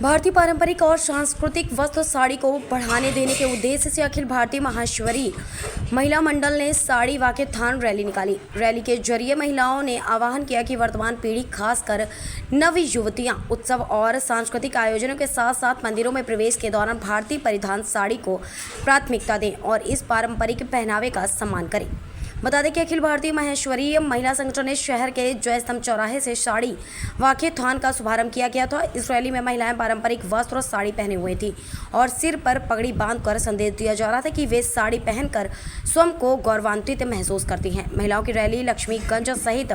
भारतीय पारंपरिक और सांस्कृतिक वस्त्र साड़ी को बढ़ाने देने के उद्देश्य से अखिल भारतीय माहेश्वरी महिला मंडल ने साड़ी वाकथान रैली निकाली। रैली के जरिए महिलाओं ने आह्वान किया कि वर्तमान पीढ़ी खासकर नव युवतियां उत्सव और सांस्कृतिक आयोजनों के साथ साथ मंदिरों में प्रवेश के दौरान भारतीय परिधान साड़ी को प्राथमिकता दें और इस पारंपरिक पहनावे का सम्मान करें। बता दें कि अखिल भारतीय माहेश्वरी महिला संगठन ने शहर के जय स्तंभ चौराहे से साड़ी वाकथान का शुभारंभ किया गया था। इस रैली में महिलाएं पारंपरिक वस्त्र और साड़ी पहने हुए थी और सिर पर पगड़ी बांधकर संदेश दिया जा रहा था कि वे साड़ी पहनकर स्वयं को गौरवान्वित महसूस करती हैं। महिलाओं की रैली लक्ष्मीगंज सहित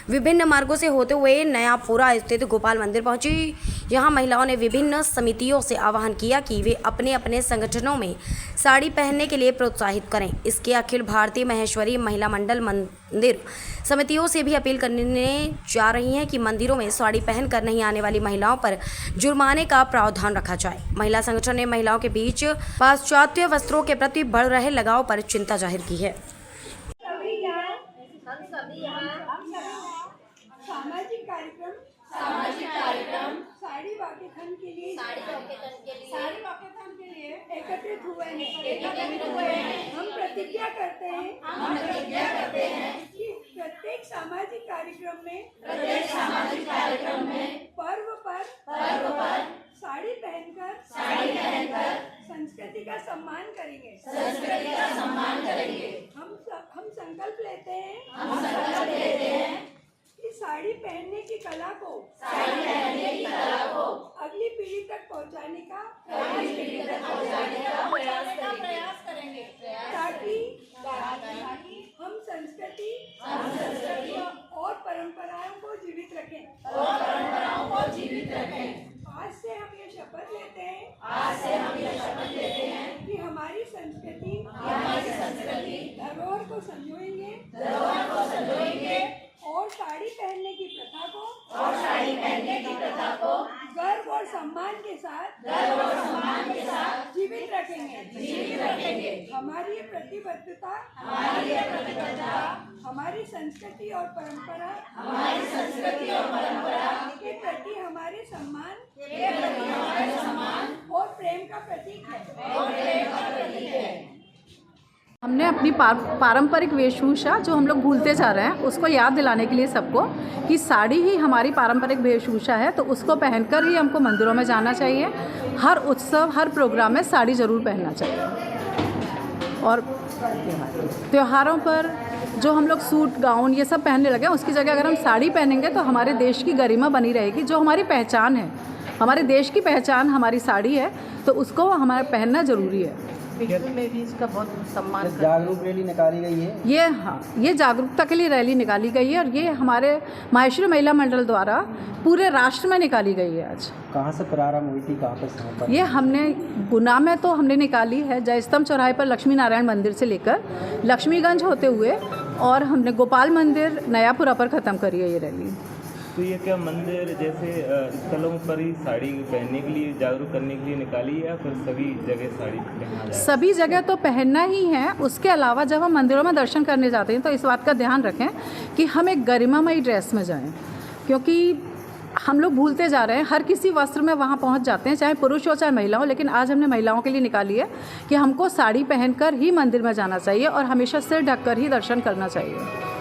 विभिन्न मार्गों से होते हुए नयापुरा स्थित गोपाल मंदिर पहुंची। यहाँ महिलाओं ने विभिन्न समितियों से आह्वान किया कि वे अपने अपने संगठनों में साड़ी पहनने के लिए प्रोत्साहित करें। इसके अखिल भारतीय माहेश्वरी महिला मंडल मंदिर समितियों से भी अपील करने जा रही हैं कि मंदिरों में साड़ी पहनकर नहीं आने वाली महिलाओं पर जुर्माने का प्रावधान रखा जाए। महिला संगठन ने महिलाओं के बीच पाश्चात्य वस्त्रों के प्रति बढ़ रहे लगाव पर चिंता जाहिर की है। सामाजिक कार्यक्रम साड़ी वाकथान के लिए एकत्रित हुए हैं। हम प्रतिज्ञा करते हैं कि प्रत्येक सामाजिक कार्यक्रम में पर्व पर साड़ी पहनकर संस्कृति का सम्मान करेंगे। हम संकल्प लेते हैं कि साड़ी पहनने की कला को अगली पीढ़ी तक पहुंचाने का प्रयास करेंगे ताकि हम संस्कृति और परंपराओं को जीवित रखें। आज से हम ये शपथ लेते हैं कि हमारी संस्कृति धरोहर को संजोएंगे और साड़ी पहनने की प्रथा को गर्व और सम्मान के साथ जीवित रखेंगे। हमारी ये प्रतिबद्धता हमारी संस्कृति और परंपरा के प्रति हमारे सम्मान और प्रेम का प्रतीक है। हमने अपनी पारंपरिक वेशभूषा जो हम लोग भूलते जा रहे हैं उसको याद दिलाने के लिए सबको कि साड़ी ही हमारी पारंपरिक वेशभूषा है, तो उसको पहनकर ही हमको मंदिरों में जाना चाहिए। हर उत्सव हर प्रोग्राम में साड़ी ज़रूर पहनना चाहिए। और त्योहारों पर जो हम लोग सूट गाउन ये सब पहनने लगे, उसकी जगह अगर हम साड़ी पहनेंगे तो हमारे देश की गरिमा बनी रहेगी। जो हमारी पहचान है, हमारे देश की पहचान हमारी साड़ी है, तो उसको हमारा पहनना ज़रूरी है। विश्व में भी इसका बहुत सम्मान जागरूक रैली निकाली गई है। ये जागरूकता के लिए रैली निकाली गई है और ये हमारे माहेश्वरी महिला मंडल द्वारा पूरे राष्ट्र में निकाली गई है। आज कहाँ से प्रारंभ हुई थी, कहाँ पर? ये हमने गुना में तो हमने निकाली है, जय स्तंभ चौराहे पर लक्ष्मी नारायण मंदिर से लेकर लक्ष्मीगंज होते हुए, और हमने गोपाल मंदिर नयापुरा पर ख़त्म करी है ये रैली। तो ये क्या मंदिर जैसे स्थलों पर ही साड़ी पहनने के लिए जागरूक करने के लिए निकाली है या फिर सभी जगह साड़ी पहनना जाए? सभी जगह तो पहनना ही है। उसके अलावा जब हम मंदिरों में दर्शन करने जाते हैं तो इस बात का ध्यान रखें कि हम एक गरिमामयी ड्रेस में जाएं, क्योंकि हम लोग भूलते जा रहे हैं। हर किसी वस्त्र में वहाँ पहुँच जाते हैं, चाहे पुरुष हो चाहे महिला हो, लेकिन आज हमने महिलाओं के लिए निकाली है कि हमको साड़ी पहनकर ही मंदिर में जाना चाहिए और हमेशा सिर ढककर ही दर्शन करना चाहिए।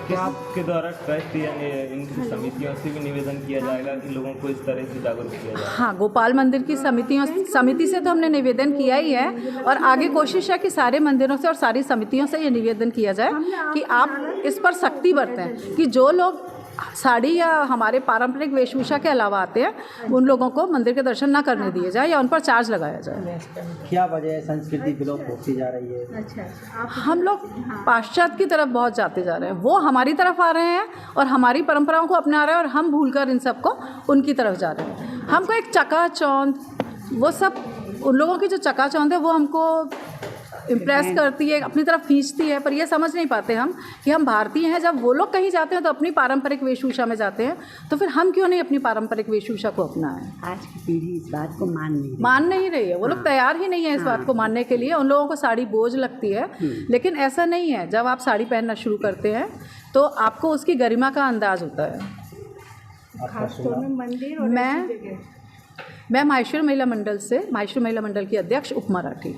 क्या आपके द्वारा ट्रस्ट या इनकी समितियों से भी निवेदन किया जाएगा कि लोगों को इस तरह से जागरूक किया जाए? हाँ, गोपाल मंदिर की समिति से तो हमने निवेदन किया ही है और आगे कोशिश है कि सारे मंदिरों से और सारी समितियों से ये निवेदन किया जाए कि आप इस पर सख्ती बरतें कि जो लोग साड़ी या हमारे पारंपरिक वेशभूषा के अलावा आते हैं उन लोगों को मंदिर के दर्शन ना करने दिए जाए या उन पर चार्ज लगाया जाए। क्या वजह है संस्कृति विलोप होती जा रही है? हम लोग पाश्चात्य की तरफ बहुत जाते जा रहे हैं, वो हमारी तरफ आ रहे हैं और हमारी परंपराओं को अपना रहे हैं और हम भूलकर इन सबको उनकी तरफ जा रहे हैं। हमको एक चकाचौंध, वो सब उन लोगों की जो चकाचौंध है वो हमको इम्प्रेस करती है, अपनी तरफ खींचती है, पर ये समझ नहीं पाते हम कि हम भारतीय हैं। जब वो लोग कहीं जाते हैं तो अपनी पारंपरिक वेशभूषा में जाते हैं, तो फिर हम क्यों नहीं अपनी पारंपरिक वेशभूषा को अपनाएं? आज की पीढ़ी इस बात को मान नहीं रही है। वो लोग तैयार ही नहीं है इस बात को मानने के लिए। उन लोगों को साड़ी बोझ लगती है, लेकिन ऐसा नहीं है। जब आप साड़ी पहनना शुरू करते हैं तो आपको उसकी गरिमा का अंदाज होता है। खासतौर में मंदिर और मैं माहेश्वर महिला मंडल से माहेश्वर महिला मंडल की अध्यक्ष उपमा राठी।